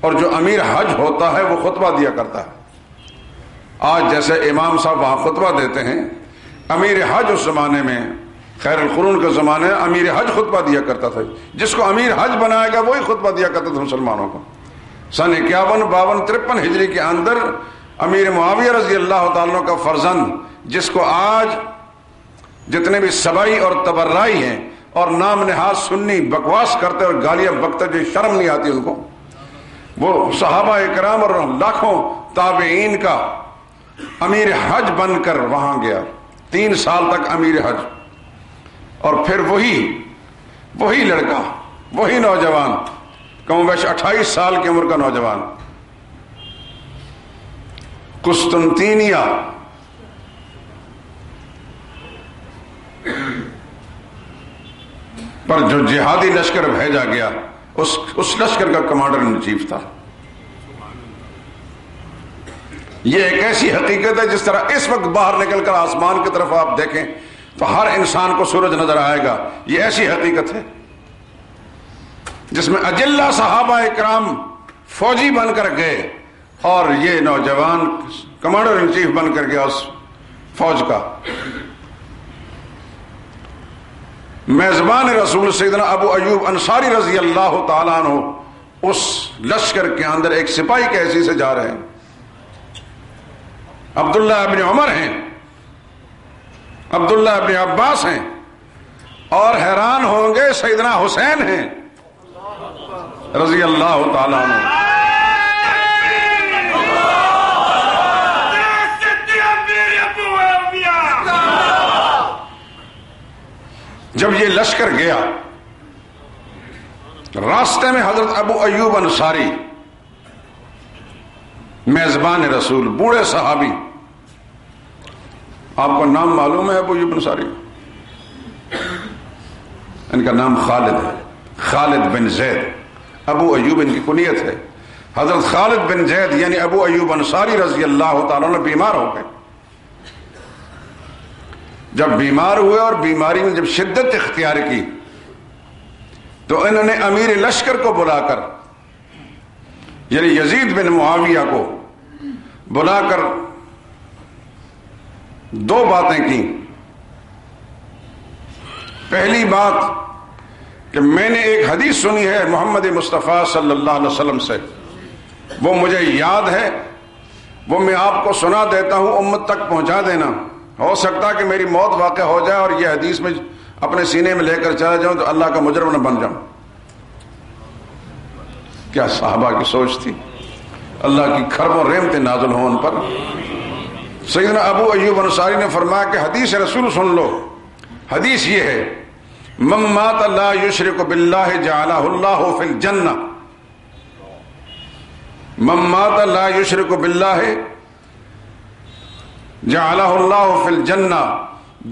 اور جو امیر حج ہوتا ہے وہ خطبہ دیا کرتا ہے. آج جیسے امام صاحب وہاں خطبہ دیتے ہیں، امیر حج اس زمانے میں خیر القرون کے زمانے میں امیر حج خطبہ دیا کرتا تھا. جس کو امیر حج بنائے گا وہی خطبہ دیا کرتا تھا مسلمانوں کو. سن 51 52 53 ہجری کے اندر امیر معاویہ رضی اللہ تعالیٰ کا فرزند، جس کو آج جتنے بھی سبائی اور تبرائی ہیں اور نام نہاد سنی بکواس کرتے اور گالیاں بکتے جو شرم نہیں آتی ان کو، وہ صحابہ اکرام اور لاکھوں تابعین کا امیر حج بن کر وہاں گیا. 3 سال تک امیر حج. اور پھر وہی لڑکا، وہی نوجوان، کم بیش 28 سال کی عمر کا نوجوان، قسطنطینیہ پر جو جہادی لشکر بھیجا گیا اس لشکر کا کمانڈر ان چیف تھا. یہ ایک ایسی حقیقت ہے جس طرح اس وقت باہر نکل کر آسمان کی طرف آپ دیکھیں تو ہر انسان کو سورج نظر آئے گا. یہ ایسی حقیقت ہے جس میں اجلہ صحابہ اکرام فوجی بن کر گئے اور یہ نوجوان کمانڈر ان چیف بن کر گیا اس فوج کا. میزبان رسول سیدنا ابو ایوب انصاری رضی اللہ تعالیٰ عنہ اس لشکر کے اندر ایک سپاہی کے حیثیت سے جا رہے ہیں. عبداللہ ابن عمر ہیں، عبداللہ ابن عباس ہیں، اور حیران ہوں گے سیدنا حسین ہیں رضی اللہ تعالیٰ عنہ. جب یہ لشکر گیا راستے میں حضرت ابو ایوب انصاری میزبان رسول، بوڑھے صحابی، آپ کو نام معلوم ہے ابو ایوب انصاری؟ ان کا نام خالد ہے، خالد بن زید. ابو ایوب ان کی کنیت ہے. حضرت خالد بن زید یعنی ابو ایوب انصاری رضی اللہ تعالیٰ عنہ بیمار ہو گئے. جب بیمار ہوئے اور بیماری میں جب شدت اختیار کی تو انہوں نے امیر لشکر کو بلا کر یعنی یزید بن معاویہ کو بلا کر 2 باتیں کی. پہلی بات کہ میں نے ایک حدیث سنی ہے محمد مصطفیٰ صلی اللہ علیہ وسلم سے، وہ مجھے یاد ہے، وہ میں آپ کو سنا دیتا ہوں، امت تک پہنچا دینا. ہو سکتا کہ میری موت واقع ہو جائے اور یہ حدیث میں اپنے سینے میں لے کر چلا جاؤں تو اللہ کا مجرم نہ بن جاؤں. کیا صحابہ کی سوچ تھی. اللہ کی کھربوں رحمتیں نازل ہوں ان پر. سیدنا ابو ایوب انصاری نے فرمایا کہ حدیث رسول سن لو. حدیث یہ ہے، من مات لا یشرک باللہ جعلہ اللہ فی الجنہ. من مات لا یشرک باللہ جعلہ اللہ فی الجنہ.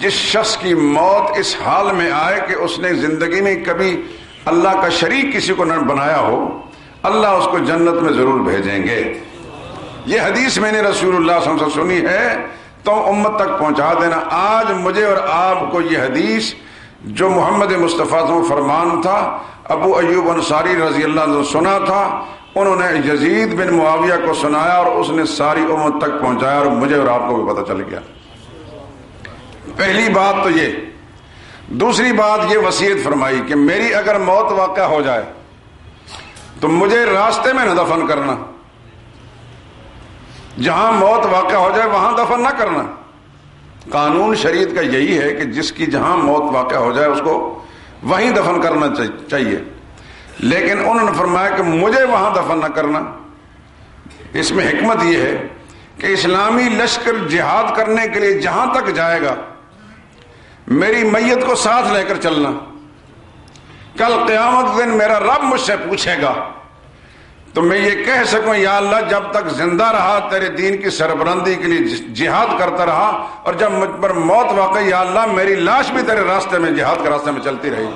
جس شخص کی موت اس حال میں آئے کہ اس نے زندگی میں کبھی اللہ کا شریک کسی کو نہ بنایا ہو، اللہ اس کو جنت میں ضرور بھیجیں گے. یہ حدیث میں نے رسول اللہ صلی اللہ علیہ وسلم سے سنی ہے تو امت تک پہنچا دینا. آج مجھے اور آپ کو یہ حدیث جو محمد مصطفیٰ صلی اللہ علیہ وسلم فرمان تھا، ابو ایوب انصاری رضی اللہ عنہ سنا تھا، انہوں نے یزید بن معاویہ کو سنایا اور اس نے ساری امت تک پہنچایا اور مجھے اور آپ کو بھی پتہ چل گیا. پہلی بات تو یہ. دوسری بات یہ وصیت فرمائی کہ میری اگر موت واقع ہو جائے تو مجھے راستے میں نہ دفن کرنا، جہاں موت واقع ہو جائے وہاں دفن نہ کرنا. قانون شریعت کا یہی ہے کہ جس کی جہاں موت واقع ہو جائے اس کو وہیں دفن کرنا چاہیے، لیکن انہوں نے فرمایا کہ مجھے وہاں دفن نہ کرنا. اس میں حکمت یہ ہے کہ اسلامی لشکر جہاد کرنے کے لیے جہاں تک جائے گا میری میت کو ساتھ لے کر چلنا. کل قیامت دن میرا رب مجھ سے پوچھے گا تو میں یہ کہہ سکوں یا اللہ جب تک زندہ رہا تیرے دین کی سربلندی کے لیے جہاد کرتا رہا، اور جب مجھ پر موت واقع یا اللہ میری لاش بھی تیرے راستے میں جہاد کے راستے میں چلتی رہی.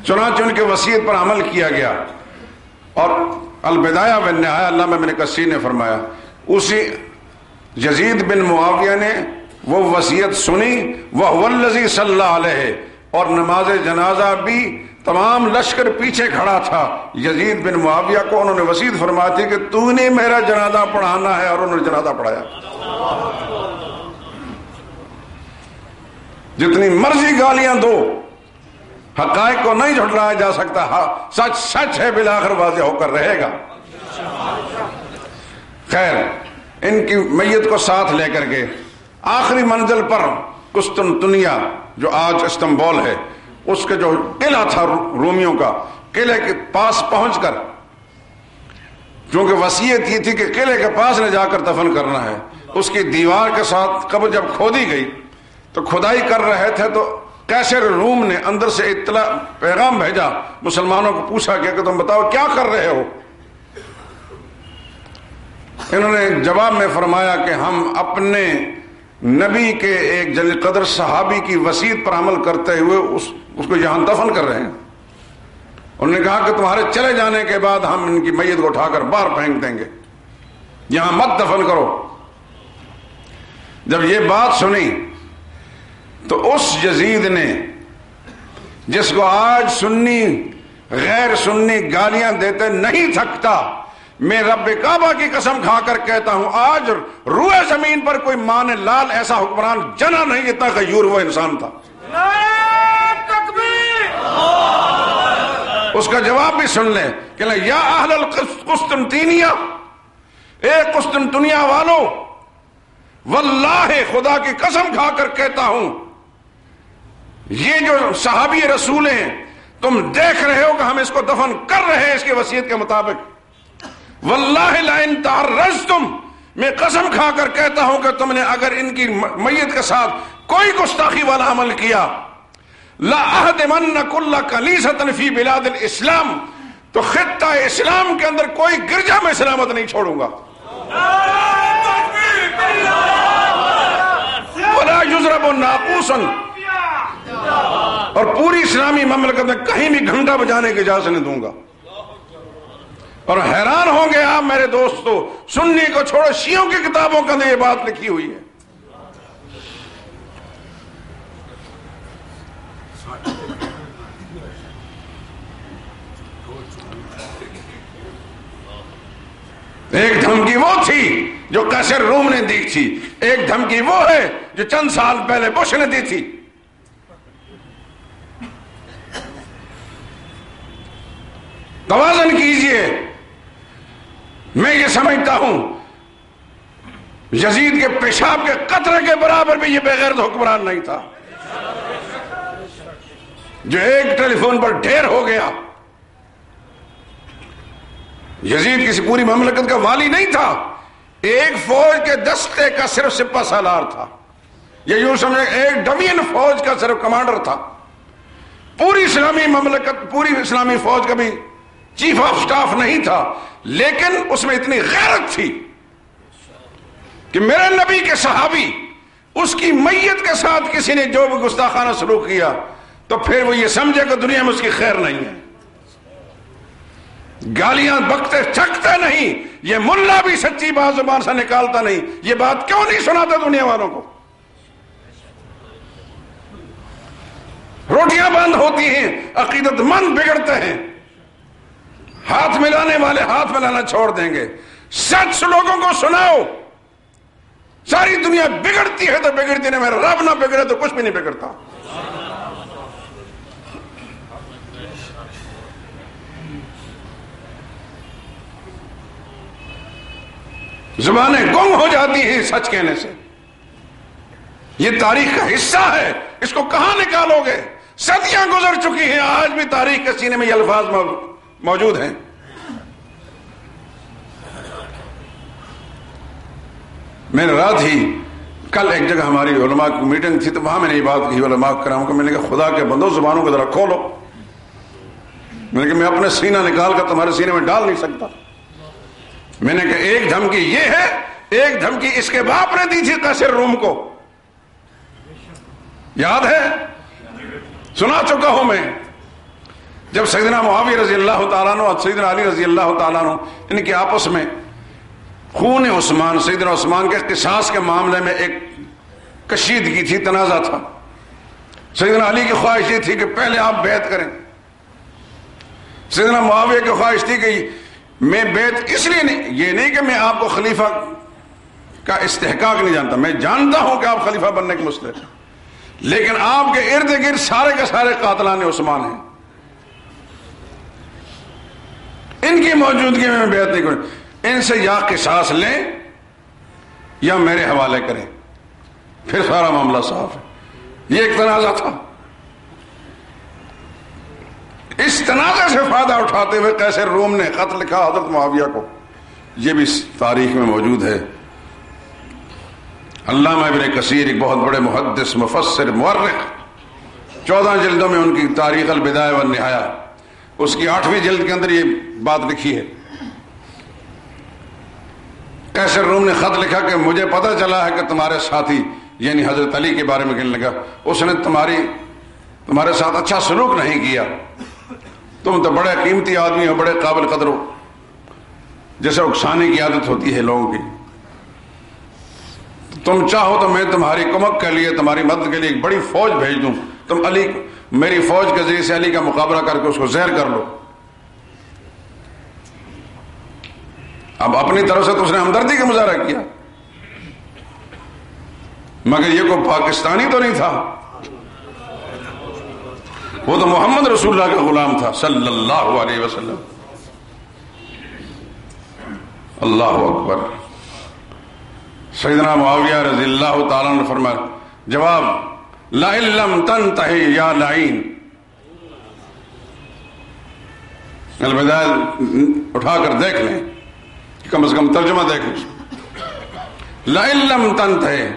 چنانچہ ان کے وصیت پر عمل کیا گیا. اور البدایہ والنہایہ علامہ ابن کثیر نے فرمایا اسی یزید بن معاویہ نے وہ وصیت سنی، وَهُوَ الَّذِي صَلَّى عَلَيْهِ، اور نماز جنازہ بھی تمام لشکر پیچھے کھڑا تھا، یزید بن معاویہ کو انہوں نے وصیت فرمائی تھی کہ تو نے میرا جنازہ پڑھانا ہے، اور انہوں نے جنازہ پڑھایا۔ جتنی مرضی گالیاں دو، حقائق کو نہیں جھٹلایا جا سکتا، سچ سچ ہے، بالآخر واضح ہو کر رہے گا۔ خیر، ان کی میت کو ساتھ لے کر کے آخری منزل پر قسطنطنیہ جو آج استنبول ہے، اس کے جو قلعہ تھا رومیوں کا، قلعے کے پاس پہنچ کر، چونکہ وصیت یہ تھی کہ قلعے کے پاس لے جا کر دفن کرنا ہے، اس کی دیوار کے ساتھ قبر جب کھودی گئی تو کھدائی کر رہے تھے تو قیصر روم نے اندر سے اطلاع پیغام بھیجا، مسلمانوں کو پوچھا کہ تم بتاؤ کیا کر رہے ہو؟ انہوں نے جواب میں فرمایا کہ ہم اپنے نبی کے ایک جلیل قدر صحابی کی وصیت پر عمل کرتے ہوئے اس کو یہاں دفن کر رہے ہیں۔ انہوں نے کہا کہ تمہارے چلے جانے کے بعد ہم ان کی میت کو اٹھا کر باہر پھینک دیں گے، یہاں مت دفن کرو۔ جب یہ بات سنی تو اس یزید نے، جس کو آج سنی غیر سنی گالیاں دیتے نہیں تھکتا، میں رب کعبہ کی قسم کھا کر کہتا ہوں آج روئے زمین پر کوئی مان لال ایسا حکمران جنا نہیں جتنا غیور وہ انسان تھا۔ اس کا جواب بھی سن لیں کہ یا اہل القسطنطینیہ، اے قسطنطنیہ والو، واللہ خدا کی قسم کھا کر کہتا ہوں یہ جو صحابی رسول ہیں تم دیکھ رہے ہو کہ ہم اس کو دفن کر رہے ہیں اس کی وصیت کے مطابق، واللہ لئن تعرضتم، میں قسم کھا کر کہتا ہوں کہ تم نے اگر ان کی میت کے ساتھ کوئی گستاخی والا عمل کیا، لأہدمن کل کنیسۃ فی بلاد الاسلام، تو خطہ اسلام کے اندر کوئی گرجا میں سلامت نہیں چھوڑوں گا، ولا یضرب ناقوسا، اور پوری اسلامی مملکت میں کہیں بھی گھنٹا بجانے کی اجازت نہیں دوں گا۔ اور حیران ہوں گے آپ میرے دوستو، سنی کو چھوڑو، شیعوں کی کتابوں کے اندر یہ بات لکھی ہوئی ہے۔ ایک دھمکی وہ تھی جو قیصر روم نے دی تھی، ایک دھمکی وہ ہے جو چند سال پہلے بش نے دی تھی۔ توازن کیجئے، میں یہ سمجھتا ہوں یزید کے پیشاب کے قطرے کے برابر بھی یہ بغیر حکمران نہیں تھا جو ایک ٹیلی فون پر ڈھیر ہو گیا۔ یزید کسی پوری مملکت کا والی نہیں تھا، ایک فوج کے دستے کا صرف سپہ سالار تھا، یہ یوں سمجھے ایک ڈوین فوج کا صرف کمانڈر تھا، پوری اسلامی مملکت، پوری اسلامی فوج کا بھی چیف آف سٹاف نہیں تھا، لیکن اس میں اتنی غیرت تھی کہ میرے نبی کے صحابی، اس کی میت کے ساتھ کسی نے جو بھی گستاخانہ سلوک کیا تو پھر وہ یہ سمجھے کہ دنیا میں اس کی خیر نہیں ہے۔ گالیاں بکتے تھکتے نہیں، یہ ملا بھی سچی بات زبان سے نکالتا نہیں، یہ بات کیوں نہیں سناتا دنیا والوں کو؟ روٹیاں بند ہوتی ہیں، عقیدت مند بگڑتے ہیں، ہاتھ ملانے والے ہاتھ ملانا چھوڑ دیں گے۔ سچ لوگوں کو سناؤ، ساری دنیا بگڑتی ہے تو بگڑتی نہیں، میرا رب نہ بگڑے تو کچھ بھی نہیں بگڑتا۔ زبانیں گم ہو جاتی ہیں سچ کہنے سے، یہ تاریخ کا حصہ ہے، اس کو کہاں نکالو گے؟ صدیاں گزر چکی ہیں، آج بھی تاریخ کے سینے میں یہ الفاظ موجود ہیں۔ میں نے رات ہی کل ایک جگہ ہماری علماء کی میٹنگ تھی تو وہاں میں نے یہ بات کہی علماء کرام کو، میں نے کہا خدا کے بندو زبانوں کو ذرا کھولو، میں نے کہا میں اپنے سینہ نکال کر تمہارے سینے میں ڈال نہیں سکتا۔ میں نے کہا ایک دھمکی یہ ہے، ایک دھمکی اس کے باپ نے دی تھی قیصر روم کو، یاد ہے؟ سنا چکا ہوں میں، جب سیدنا معاویہ رضی اللہ تعالیٰ عنہ اور سیدنا علی رضی اللہ تعالیٰ عنہ ان کے آپس میں خون عثمان، سیدنا عثمان کے قصاص کے معاملے میں ایک کشیدگی تھی، تنازع تھا۔ سیدنا علی کی خواہش یہ تھی کہ پہلے آپ بیعت کریں، سیدنا معاویہ کی خواہش تھی کہ میں بیعت اس لیے نہیں، یہ نہیں کہ میں آپ کو خلیفہ کا استحقاق نہیں جانتا، میں جانتا ہوں کہ آپ خلیفہ بننے کے مستحق، لیکن آپ کے ارد گرد سارے کے سارے قاتلان عثمان ہیں، ان کی موجودگی میں بیعت نہیں کروں، ان سے یا قصاص لیں یا میرے حوالے کریں، پھر سارا معاملہ صاف ہے۔ یہ ایک تنازع تھا، اس تنازع سے فائدہ اٹھاتے ہوئے قیصر روم نے خط لکھا حضرت معاویہ کو، یہ بھی تاریخ میں موجود ہے۔ علامہ ابن کثیر ایک بہت بڑے محدث، مفسر، مورخ، 14 جلدوں میں ان کی تاریخ البدایہ والنہایہ، اس کی 8ویں جلد کے اندر یہ بات لکھی ہے۔ قیصر روم نے خط لکھا کہ مجھے پتہ چلا ہے کہ تمہارے ساتھی یعنی حضرت علی کے بارے میں کہنے لگا اس نے تمہارے ساتھ اچھا سلوک نہیں کیا، تم تو بڑے قیمتی آدمی ہو، بڑے قابل قدر ہو، جیسے اکسانے کی عادت ہوتی ہے لوگوں کی، تم چاہو تو میں تمہاری کمک کے لیے، تمہاری مدد کے لیے ایک بڑی فوج بھیج دوں، تم علی میری فوج کے ذریعے سے علی کا مقابلہ کر کے اس کو زہر کر لو۔ اب اپنی طرف سے تو اس نے ہمدردی کا مظاہرہ کیا، مگر یہ کوئی پاکستانی تو نہیں تھا، وہ تو محمد رسول اللہ کا غلام تھا صلی اللہ علیہ وسلم۔ اللہ اکبر۔ سیدنا معاویہ رضی اللہ تعالیٰ نے فرمایا، جواب لئن لم تنتہی یا لعین، البدایہ اٹھا کر دیکھ لیں، کم از کم ترجمہ دیکھ لیں، لئن لم تنتہی،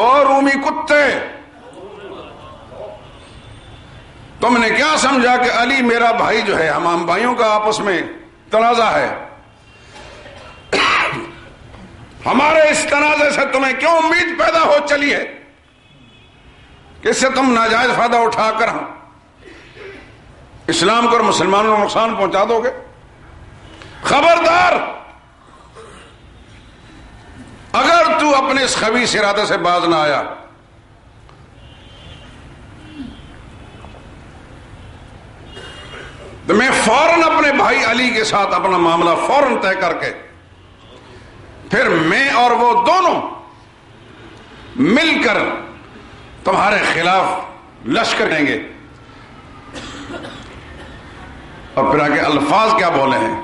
اور رومی کتے، تم نے کیا سمجھا کہ علی میرا بھائی جو ہے، ہم بھائیوں کا آپس میں تنازع ہے، ہمارے اس تنازع سے تمہیں کیوں امید پیدا ہو چلی ہے کہ اس سے تم ناجائز فائدہ اٹھا کر اسلام کو اور مسلمانوں کو نقصان پہنچا دو گے؟ خبردار، اگر تو اپنے اس خبیث ارادے سے باز نہ آیا تو میں فوراً اپنے بھائی علی کے ساتھ اپنا معاملہ فوراً طے کر کے پھر میں اور وہ دونوں مل کر تمہارے خلاف لشکر دیں گے۔ اور پھر آگے الفاظ کیا بولے ہیں،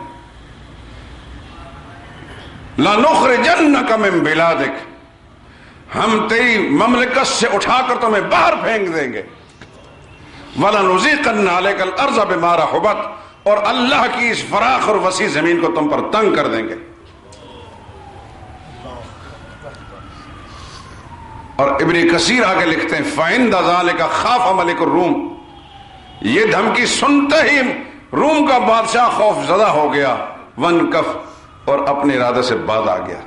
لَنُخْرِجَنَّكَ مِن بِلَادِكَ، ہم تیری مملکت سے اٹھا کر تمہیں باہر پھینک دیں گے، وَلَنُذِيقَنَّ عَلَيْكَ الْأَرْضَ بِمَا رَحُبَتْ، اور اللہ کی اس فراخ اور وسیع زمین کو تم پر تنگ کر دیں گے۔ اور ابن کثیر آگے لکھتے ہیں فَعِنْدَ ذَلِكَ خَافَ مَلِكُ الروم، یہ دھمکی سنتے ہی روم کا بادشاہ خوف زدہ ہو گیا، وَانْكَفَ، اور اپنے ارادے سے باز آ گیا۔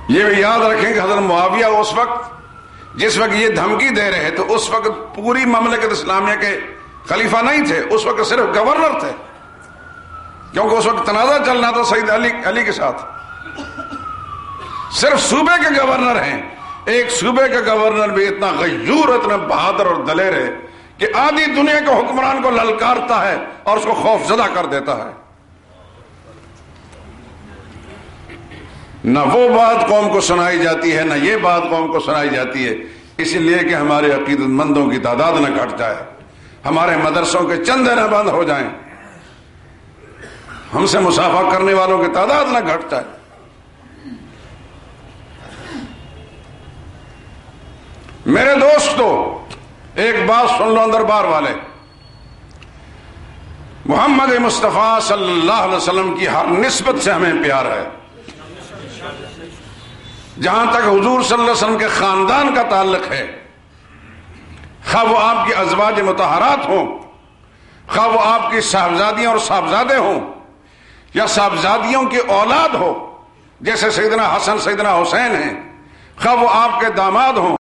یہ بھی یاد رکھیں کہ حضرت معاویہ اس وقت جس وقت یہ دھمکی دے رہے تو اس وقت پوری مملکت اسلامیہ کے خلیفہ نہیں تھے، اس وقت صرف گورنر تھے، کیونکہ اس وقت تنازع چلنا تھا سید علی کے ساتھ، صرف صوبے کے گورنر ہیں۔ ایک صوبے کا گورنر بھی اتنا غیور، اتنا بہادر اور دلیر ہے کہ آدھی دنیا کے حکمران کو للکارتا ہے اور اس کو خوف زدہ کر دیتا ہے۔ نہ وہ بات قوم کو سنائی جاتی ہے، نہ یہ بات قوم کو سنائی جاتی ہے، اس لیے کہ ہمارے عقیدت مندوں کی تعداد نہ گھٹ جائے، ہمارے مدرسوں کے چندے نہ بند ہو جائیں، ہم سے مصافحہ کرنے والوں کی تعداد نہ گھٹ جائے۔ میرے دوستو، ایک بات سن لو دربار والے، محمد مصطفیٰ صلی اللہ علیہ وسلم کی ہر نسبت سے ہمیں پیار ہے۔ جہاں تک حضور صلی اللہ علیہ وسلم کے خاندان کا تعلق ہے، خواہ وہ آپ کی ازواج مطہرات ہوں، خواہ وہ آپ کی صاحبزادیاں اور صاحبزادے ہوں، یا صاحبزادیوں کی اولاد ہو جیسے سیدنا حسن سیدنا حسین ہیں، خواہ وہ آپ کے داماد ہوں،